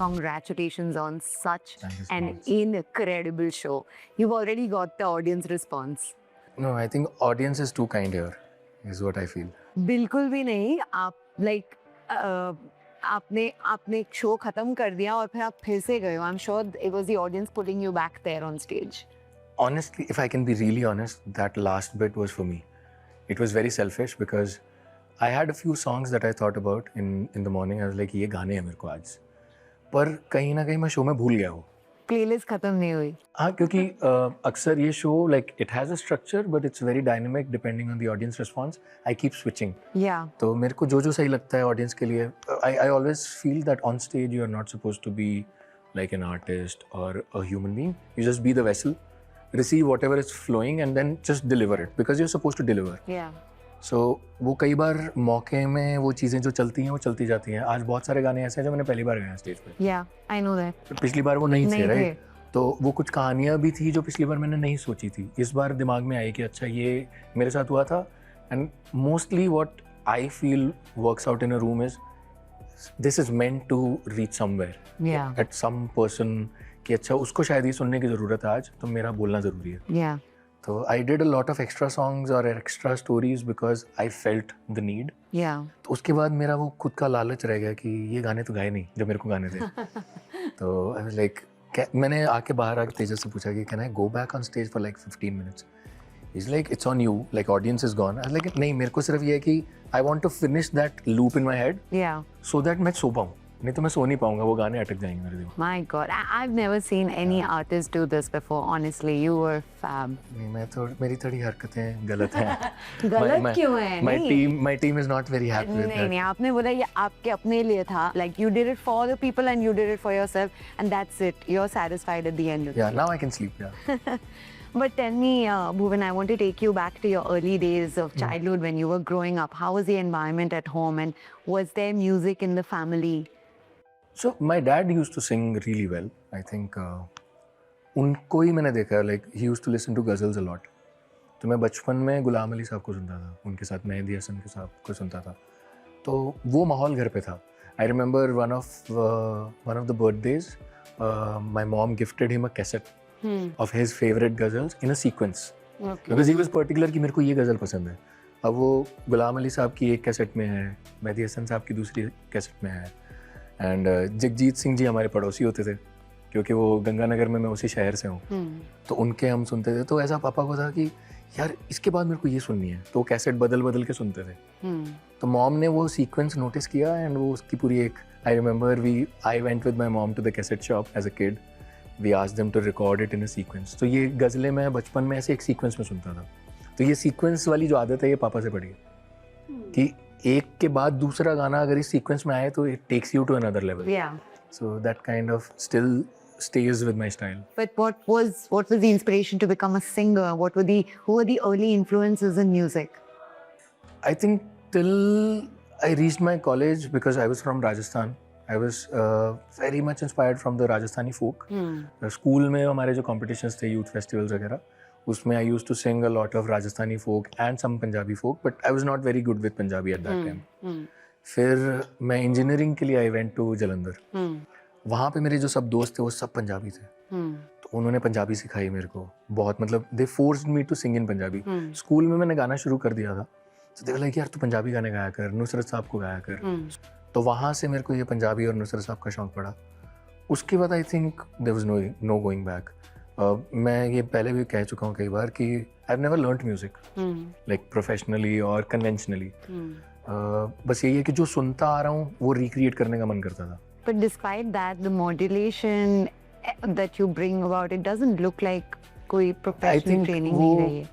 congratulations on such Thank you so an much. incredible show. You've already got the audience response. No, I think audience is too kind here, is what I feel. बिल्कुल भी नहीं. आप like आपने एक show खत्म कर दिया और फिर आप फिर से गए हो. I'm sure it was the audience pulling you back there on stage. Honestly, if I can be really honest, that last bit was for me. It was very selfish because I had a few songs that I thought about in the morning. I was like, ये गाने हैं मेरे को आज. पर कहीं ना कहीं मैं शो में भूल गया हूँ. Playlist खत्म नहीं हुई. हाँ, क्योंकि अक्सर ये show like it has a structure but it's very dynamic depending on the audience response. I keep switching. Yeah. तो मेरे को जो सही लगता है ऑडियंस के लिए, I always feel that on stage you are not supposed to be like an artist or a human being. You just be the vessel, receive whatever is flowing and then just deliver it because you're supposed to deliver. Yeah. So वो कई बार मौके में वो चीज़ें जो चलती हैं वो चलती जाती हैं. आज बहुत सारे गाने ऐसे हैं जो मैंने पहली बार गाए स्टेज पे. Yeah, I know that. पिछली बार वो नहीं थे, नहीं राइट? थे. तो वो कुछ कहानियाँ भी थी जो पिछली बार मैंने नहीं सोची थी. इस बार दिमाग में आई कि अच्छा ये मेरे साथ हुआ था. And mostly what I feel works out in a room is this is meant to reach somewhere Yeah. At some person कि अच्छा उसको शायद ये सुनने की ज़रूरत है आज, तो मेरा बोलना ज़रूरी है. Yeah. तो I did a lot of extra songs और extra stories because I felt the need. Yeah. तो उसके बाद मेरा वो खुद का लालच रह गया कि ये गाने तो गाए नहीं जो मेरे को गाने थे. तो आई वाज लाइक, मैंने आके बाहर आके तेजस से पूछा कि can I go back on stage for like 15 minutes. Is like it's on you, like audience is gone. I like नहीं, मेरे को सिर्फ ये है कि I want to finish that loop in my head Yeah. So that मैं सो पाऊँ. नहीं तो मैं सो नहीं पाऊंगा, वो गाने अटक जाएंगे मेरे दिमाग. My God, I've never seen any artist do this before. Honestly, you were fab. नहीं, मैं तो मेरी थोड़ी हरकतें गलत हैं. गलत क्यों है? My team is not very happy with that. नहीं, आपने बोला ये आपके अपने लिए था. Like you did it for the people and you did it for yourself, and that's it. You're satisfied at the end of Yeah, it. now I can sleep. Yeah. But tell me, Bhuvan, I want to take you back to your early days of childhood when you were growing up. How was the environment at home, and was there music in the family? So my dad used to sing really well. I think उनको ही मैंने देखा है. Like he used to listen to ghazals a lot. तो मैं बचपन में गुलाम अली साहब को सुनता था, उनके साथ मेहंदी हसन के साहब को सुनता था. तो वो माहौल घर पे था. I remember one of the birthdays, my mom gifted him a cassette of his favorite ghazals in a sequence. Okay. Because he was particular कि मेरे को ये गज़ल पसंद है. अब वो गुलाम अली साहब की एक कैसेट में है, मेहंदी हसन साहब की दूसरी कैसेट में है. एंड जगजीत सिंह जी हमारे पड़ोसी होते थे क्योंकि वो गंगानगर में, मैं उसी शहर से हूँ. तो उनके हम सुनते थे. तो ऐसा पापा को था कि यार इसके बाद मेरे को ये सुननी है, तो कैसेट बदल बदल के सुनते थे. तो मॉम ने वो सीक्वेंस नोटिस किया एंड वो उसकी पूरी एक, I remember I went with my mom to the cassette shop as a kid. We asked them to record it in a sequence. तो ये गज़लें मैं बचपन में ऐसे एक सीक्वेंस में सुनता था. तो ये सीक्वेंस वाली जो आदत है ये पापा से पड़ी है कि एक के बाद दूसरा गाना अगर इस सीक्वेंस में आए तो it takes you to another level. Yeah. So that kind of still stays with my style. But what was the inspiration to become a singer? Who were the early influences in music? I think till I reached my college, because I was from Rajasthan, I was very much inspired from the Rajasthani folk. School में हमारे जो competitions थे, youth festivals वगैरह, उसमें I used to sing a lot of Rajasthani folk and some Punjabi folk, but I was not very good with Punjabi at that time. फिर मैं engineering के लिए I went to Jalandhar. वहाँ पे मेरे जो सब दोस्त थे वो सब पंजाबी थे. तो उन्होंने पंजाबी सिखाई मेरे को बहुत. मतलब they forced me to sing in Punjabi. School में मैंने गाना शुरू कर दिया था तो दे वर लाइक यार तू पंजाबी गाने गाया कर, नुसरत साहब को गाया कर. तो वहाँ से मेरे को ये पंजाबी और नुसरत साहब का शौक पड़ा. उसके बाद I think there was no going back. मैं ये पहले भी कह चुका हूँ कई बार कि I have never learned music like professionally और कन्वेंशनली. बस यही है कि जो सुनता आ रहा हूँ वो रिक्रिएट करने का मन करता था. But despite that, the modulation that you bring about, it doesn't look like कोई professional training नहीं रही है.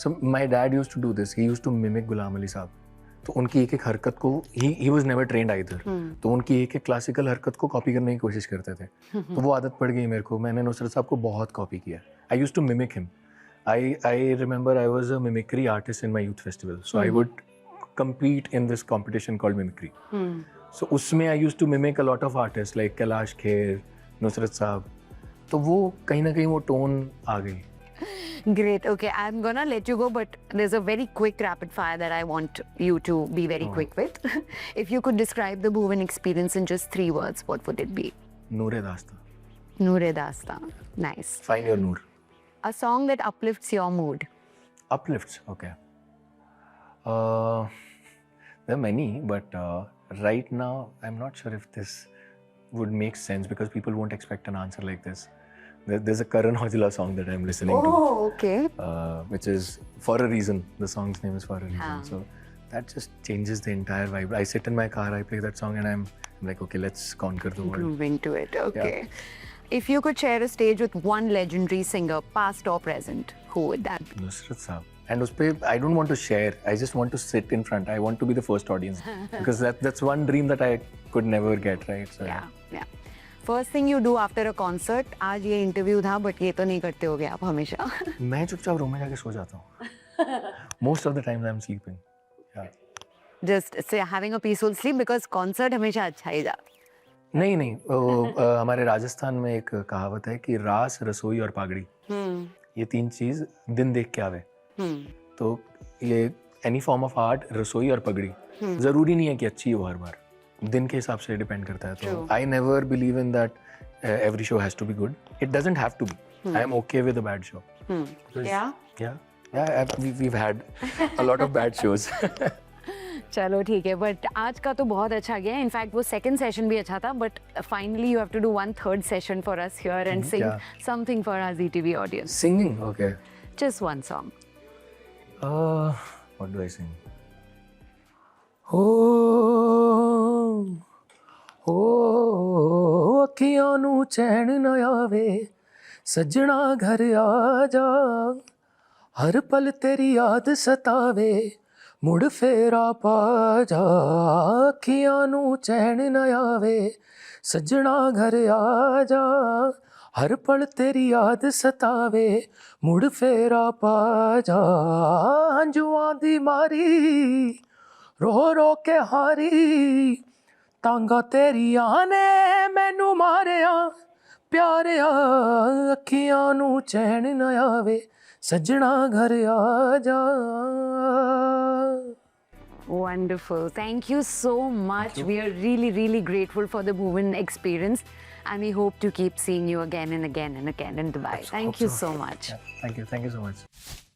So my dad used to do this. He used to mimic Ghulam Ali साहब. तो उनकी एक एक हरकत को he was never trained either. तो उनकी एक एक क्लासिकल हरकत को कॉपी करने की कोशिश करते थे. तो वो आदत पड़ गई मेरे को. मैंने नुसरत साहब को बहुत कॉपी किया. I used to mimic him. I remember I was a mimicry artist in my youth festival. So I would compete in this competition called mimicry. So उसमें I used to mimic a lot of artists like Kailash Kher, Nusrat साहब. तो वो कहीं ना कहीं वो tone आ गई. Great. Okay, I'm gonna let you go, but there's a very quick rapid fire that I want you to be very quick with. If you could describe the Bhuvan experience in just 3 words, what would it be? Noor-e Dastan. Noor-e Dastan. Nice. Find your Noor. A song that uplifts your mood. Uplifts, okay. There are many, but right now I'm not sure if this would make sense because people won't expect an answer like this. There's a Karan Aujla song that I'm listening Okay. to, which is For a Reason. The song's name is For a Reason. Ah. So that just changes the entire vibe. I sit in my car, I play that song, and I'm like, okay, let's conquer the world. Groove into it. Okay. If you could share a stage with one legendary singer, past or present, who would that be? Nusrat Saab. And uspe, I don't want to share. I just want to sit in front. I want to be the first audience because that's one dream that I could never get, right? So, Yeah. First thing you do after a concert, आज ये interview था, but ये तो नहीं करते होगे आप हमेशा. मैं चुपचाप रूम में जाके सो जाता हूँ. Most of the times I'm sleeping. Yeah. Just say having a peaceful sleep because concert हमेशा अच्छा ही जाता. नहीं हमारे राजस्थान में एक कहावत है कि रास, रसोई और पागड़ी, ये तीन चीज दिन देख के आवे. तो ये एनी फॉर्म ऑफ आर्ट, रसोई और पगड़ी जरूरी नहीं है कि अच्छी हो हर बार, दिन के हिसाब से डिपेंड करता है. तो I never believe in that every show has to be good. It doesn't have to be. I am okay with a bad show. we've had a lot of bad shows. चलो ठीक है, but आज का तो बहुत अच्छा गया. In fact वो सेकंड सेशन भी अच्छा था, but finally you have to do one third session for us here and sing something for our ZTV audience. Singing, okay. Just one song. What do I sing? ਅੱਖੀਆਂ ਨੂੰ ਚੈਨ ਨਾ ਆਵੇ, ਸੱਜਣਾ ਘਰ ਆ ਜਾ, ਹਰ ਪਲ ਤੇਰੀ ਯਾਦ ਸਤਾਵੇ, ਮੁੜ ਫੇਰਾ ਪਾ ਜਾ. ਅੱਖੀਆਂ ਨੂੰ ਚੈਨ ਨਾ ਆਵੇ, ਸੱਜਣਾ ਘਰ ਆ ਜਾ, ਹਰ ਪਲ ਤੇਰੀ ਯਾਦ ਸਤਾਵੇ, ਮੁੜ ਫੇਰਾ ਪਾ ਜਾ. ਹੰਝੂਆਂ ਦੀ ਮਾਰੀ ਰੋ ਰੋ ਕੇ ਹਾਰੀ, ਤਾਂਗਾ ਤੇਰੀਆਂ ਨੇ ਮੈਨੂੰ ਮਾਰਿਆ ਪਿਆਰਿਆ. ਅੱਖੀਆਂ ਨੂੰ ਚੈਨ ਨਾ ਆਵੇ, ਸੱਜਣਾ ਘਰ ਆ ਜਾ. Wonderful. Thank you so much. We are really, really grateful for the Bhuvan experience. And we hope to keep seeing you again and again and again in Dubai. Thank you so much. Thank you so much.